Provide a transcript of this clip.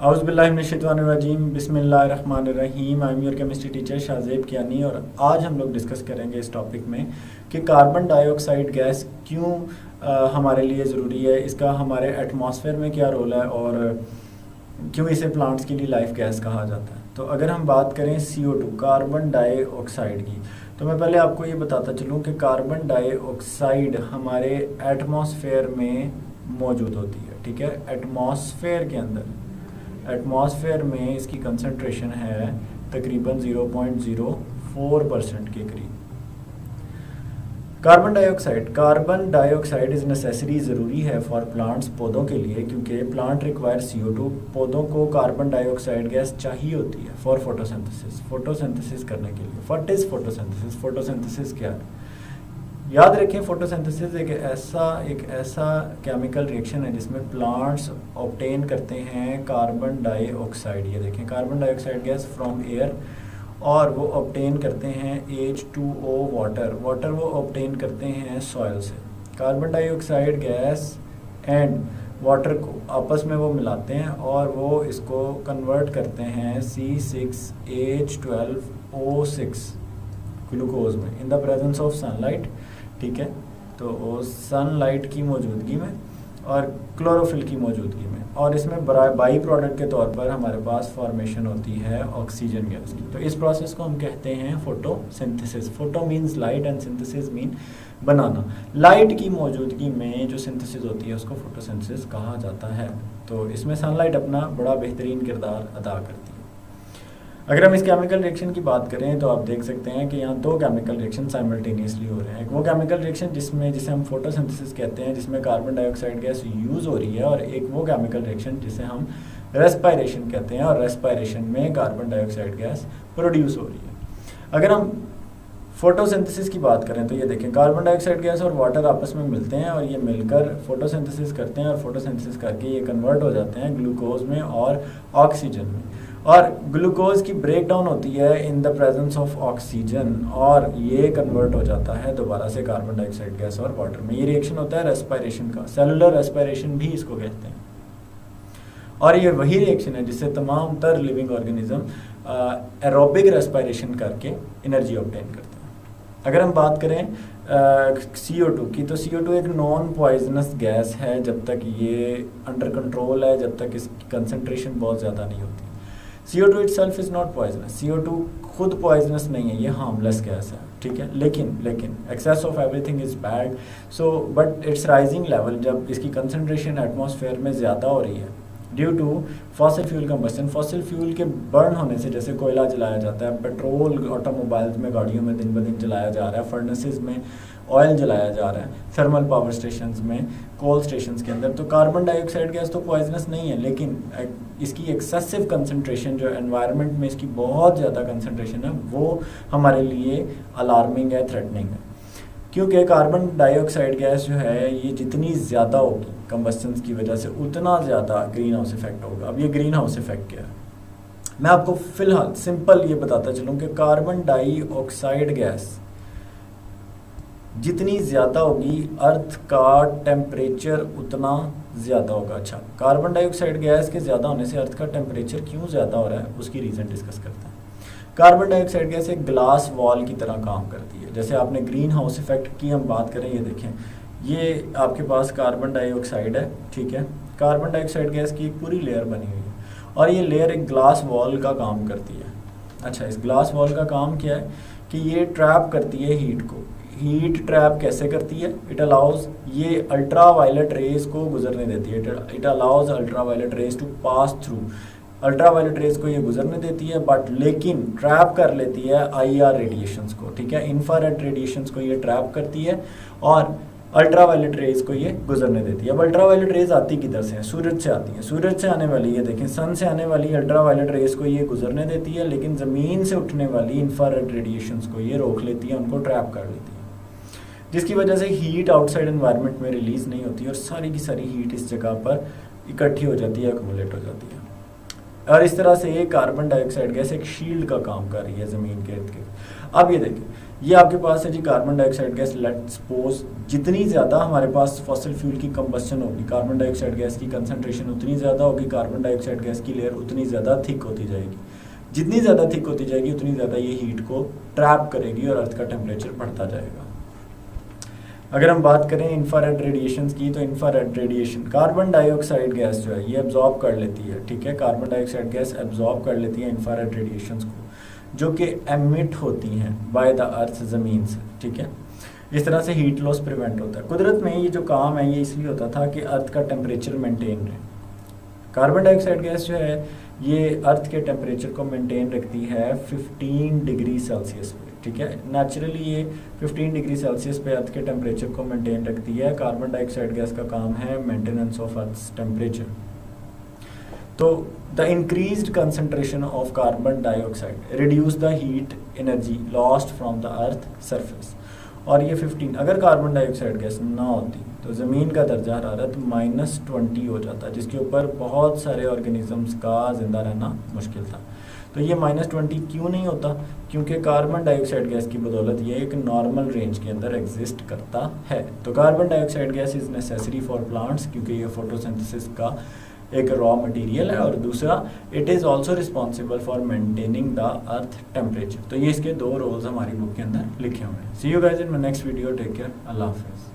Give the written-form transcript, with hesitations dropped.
औज़ुबिल्लाहिमिनश्शैतानिर्रजीम बिस्मिल्लाहिर्रहमानिर्रहीम। I am your chemistry teacher Shahzeb Kiyani और आज हम लोग डिस्कस करेंगे इस टॉपिक में कि कार्बन डाइऑक्साइड गैस क्यों हमारे लिए ज़रूरी है, इसका हमारे एटमॉस्फेयर में क्या रोल है और क्यों इसे प्लांट्स के लिए लाइफ गैस कहा जाता है। तो अगर हम बात करें CO2 कार्बन डाइऑक्साइड की, तो मैं पहले आपको ये बताता चलूँ कि कार्बन डाइऑक्साइड हमारे एटमॉस्फेयर में मौजूद होती है। ठीक है, एटमॉस्फेयर के अंदर, एटमॉस्फेयर में इसकी कंसंट्रेशन है तकरीबन 0.04% के करीब। कार्बन डाइऑक्साइड इज़ नेसेसरी, ज़रूरी है फॉर प्लांट्स, पौधों के लिए, क्योंकि प्लांट रिक्वायर CO2, पौधों को कार्बन डाइऑक्साइड गैस चाहिए होती है फॉर फोटोसिंथेसिस, फोटोसिंथेसिस करने के लिए। What is photosynthesis? फोटोसिंथेसिस क्या है? याद रखें, फोटोसिंथेसिस एक ऐसा केमिकल रिएक्शन है जिसमें प्लांट्स ऑब्टेन करते हैं कार्बन डाइऑक्साइड। ये देखें, carbon dioxide gas from air, और वो ऑब्टेन करते हैं H2O वाटर वो ऑब्टेन करते हैं सॉइल से। Carbon dioxide gas and water को आपस में वो मिलाते हैं और वो इसको कन्वर्ट करते हैं C6H12O6 ग्लूकोज में in the presence of sunlight. ठीक है, तो सनलाइट की मौजूदगी में और क्लोरोफिल की मौजूदगी में, और इसमें बाई प्रोडक्ट के तौर पर हमारे पास फॉर्मेशन होती है ऑक्सीजन गैस की। तो इस प्रोसेस को हम कहते हैं photosynthesis. Photo means light and synthesis mean banana. Light की मौजूदगी में जो सिंथेसिस होती है उसको फोटोसिंथेसिस कहा जाता है। तो इसमें सनलाइट अपना बड़ा बेहतरीन किरदार अदा करती है। अगर हम इस केमिकल रिएक्शन की बात करें तो आप देख सकते हैं कि यहाँ दो केमिकल रिएक्शन साइमल्टेनियसली हो रहे हैं। एक वो केमिकल रिएक्शन जिसे हम फोटोसिंथेसिस कहते हैं, जिसमें कार्बन डाइऑक्साइड गैस यूज़ हो रही है, और एक वो केमिकल रिएक्शन जिसे हम रेस्पायरेशन कहते हैं, और रेस्पायरेशन में कार्बन डाइऑक्साइड गैस प्रोड्यूस हो रही है। अगर हम फोटोसिंथेसिस की बात करें तो ये देखें, कार्बन डाइऑक्साइड गैस और वाटर आपस में मिलते हैं और ये मिलकर फोटोसिंथेसिस करते हैं, और फोटोसिंथेसिस करके ये कन्वर्ट हो जाते हैं ग्लूकोज में और ऑक्सीजन में, और ग्लूकोज की ब्रेक डाउन होती है in the presence of oxygen, और ये कन्वर्ट हो जाता है दोबारा से कार्बन डाइऑक्साइड गैस और वाटर में। ये रिएक्शन होता है रेस्पायरेशन का, सेलुलर रेस्पायरेशन भी इसको कहते हैं, और ये वही रिएक्शन है जिससे तमाम तर लिविंग ऑर्गेनिज्म एरोबिक रेस्पायरेशन करके एनर्जी ऑब्टेन करते हैं। अगर हम बात करें CO2 की, तो CO2 एक नॉन पॉइजनस गैस है जब तक ये अंडर कंट्रोल है, जब तक इसकी कंसंट्रेशन बहुत ज़्यादा नहीं होती। CO2 itself is not poisonous, CO2 खुद पॉइजनस नहीं है, ये हार्मलेस गैस है। ठीक है, लेकिन excess of everything is bad, so but it's rising level, जब इसकी कंसंट्रेशन एटमॉस्फेयर में ज़्यादा हो रही है due to fossil fuel combustion, fossil fuel के बर्न होने से, जैसे कोयला जलाया जाता है, पेट्रोल ऑटोमोबाइल्स में, गाड़ियों में दिन ब दिन जलाया जा रहा है, फर्नेसेस में ऑयल जलाया जा रहा है, थर्मल पावर स्टेशंस में, कोल स्टेशंस के अंदर, तो कार्बन डाइऑक्साइड गैस तो पॉइजनस नहीं है, लेकिन इसकी एक्सेसिव कंसंट्रेशन जो एनवायरनमेंट में इसकी बहुत ज़्यादा कंसंट्रेशन है, वो हमारे लिए अलार्मिंग है, थ्रेटनिंग है, क्योंकि कार्बन डाइऑक्साइड गैस जो है ये जितनी ज़्यादा होगी कंबस्टन की वजह से, उतना ज़्यादा ग्रीन हाउस इफेक्ट होगा। अब ये ग्रीन हाउस इफेक्ट क्या है, मैं आपको फ़िलहाल सिंपल ये बताता चलूँ कि कार्बन डाइऑक्साइड गैस जितनी ज़्यादा होगी अर्थ का टेम्परेचर उतना ज़्यादा होगा। अच्छा, कार्बन डाइऑक्साइड गैस के ज़्यादा होने से अर्थ का टेम्परेचर क्यों ज़्यादा हो रहा है, उसकी रीज़न डिस्कस करते हैं। कार्बन डाइऑक्साइड गैस एक ग्लास वॉल की तरह काम करती है। जैसे आपने ग्रीन हाउस इफेक्ट की हम बात करें, ये देखें, ये आपके पास कार्बन डाइऑक्साइड है। ठीक है, कार्बन डाइऑक्साइड गैस की एक पूरी लेयर बनी हुई है, और ये लेयर एक ग्लास वॉल का काम करती है। अच्छा, इस ग्लास वॉल का काम क्या है कि ये ट्रैप करती है हीट को। हीट ट्रैप कैसे करती है? इट अलाउज, ये अल्ट्रा वायलेट रेज को गुजरने देती है, it allows ultraviolet rays to pass through, ultraviolet rays को ये गुजरने देती है, बट लेकिन ट्रैप कर लेती है IR रेडिएशंस को। ठीक है, इंफ्रारेड रेडिएशंस को ये ट्रैप करती है और अल्ट्रा वायलेट रेज को ये गुजरने देती है। अब अल्ट्रा वायलेट रेज आती किधर से है? सूरज से आती है। सूरज से आने वाली, ये देखें, सन से आने वाली अल्ट्रा वायलेट रेज को ये गुजरने देती है, लेकिन ज़मीन से उठने वाली इंफ्रारेड रेडिएशंस को ये रोक लेती है, उनको ट्रैप कर लेती है, जिसकी वजह से हीट आउटसाइड एनवायरनमेंट में रिलीज़ नहीं होती और सारी की सारी हीट इस जगह पर इकट्ठी हो जाती है, एक्यूमुलेट हो जाती है, और इस तरह से ये कार्बन डाइऑक्साइड गैस एक शील्ड का काम कर रही है ज़मीन के इर्द गिर्द। अब ये देखिए, ये आपके पास है जी carbon dioxide gas. Let's suppose जितनी ज़्यादा हमारे पास फॉसिल फ्यूल की कंबस्शन होगी, कार्बन डाइऑक्साइड गैस की कंसंट्रेशन उतनी ज़्यादा होगी, कार्बन डाइऑक्साइड गैस की लेयर उतनी ज़्यादा थिक होती जाएगी। जितनी ज़्यादा थिक होती जाएगी उतनी ज़्यादा ये हीट को ट्रैप करेगी और अर्थ का टेम्परेचर बढ़ता जाएगा। अगर हम बात करें इंफ्रारेड रेडिएशन की, तो infrared radiation carbon dioxide gas जो है ये एब्जॉर्ब कर लेती है, ठीक है। कार्बन डाइऑक्साइड गैस एब्जॉर्ब कर लेती है इंफ्रारेड रेडिएशंस को, जो कि एमिट होती हैं बाय द अर्थ, ज़मीन से, ठीक है। इस तरह से हीट लॉस प्रिवेंट होता है। कुदरत में ये जो काम है ये इसलिए होता था कि अर्थ का टेम्परेचर मेंटेन रहे। कार्बन डाइऑक्साइड गैस जो है ये अर्थ के टेम्परेचर को मेंटेन रखती है 15 डिग्री सेल्सियस पे, ठीक है। नेचुरली ये 15 डिग्री सेल्सियस पे अर्थ के टेम्परेचर को मेंटेन रखती है। कार्बन डाइऑक्साइड गैस का काम है मेंटेनेंस ऑफ अर्थ्स टेम्परेचर। तो the increased concentration of carbon dioxide reduce the heat energy lost from the earth surface. और ये 15, अगर कार्बन डाइऑक्साइड गैस ना होती तो ज़मीन का दर्जा हरारत -20 हो जाता, जिसके ऊपर बहुत सारे ऑर्गेनिजम्स का ज़िंदा रहना मुश्किल था। तो ये -20 क्यों नहीं होता? क्योंकि कार्बन डाइऑक्साइड गैस की बदौलत ये एक नॉर्मल रेंज के अंदर एग्जिस्ट करता है। तो carbon dioxide gas is necessary for plants, क्योंकि ये फोटोसिंथेसिस का एक रॉ मटेरियल है, और दूसरा it is also responsible for maintaining the earth temperature. तो ये इसके 2 रोल्स हमारी बुक के अंदर लिखे हुए हैं। See you guys in my next video, take care, अल्लाह हाफिज़।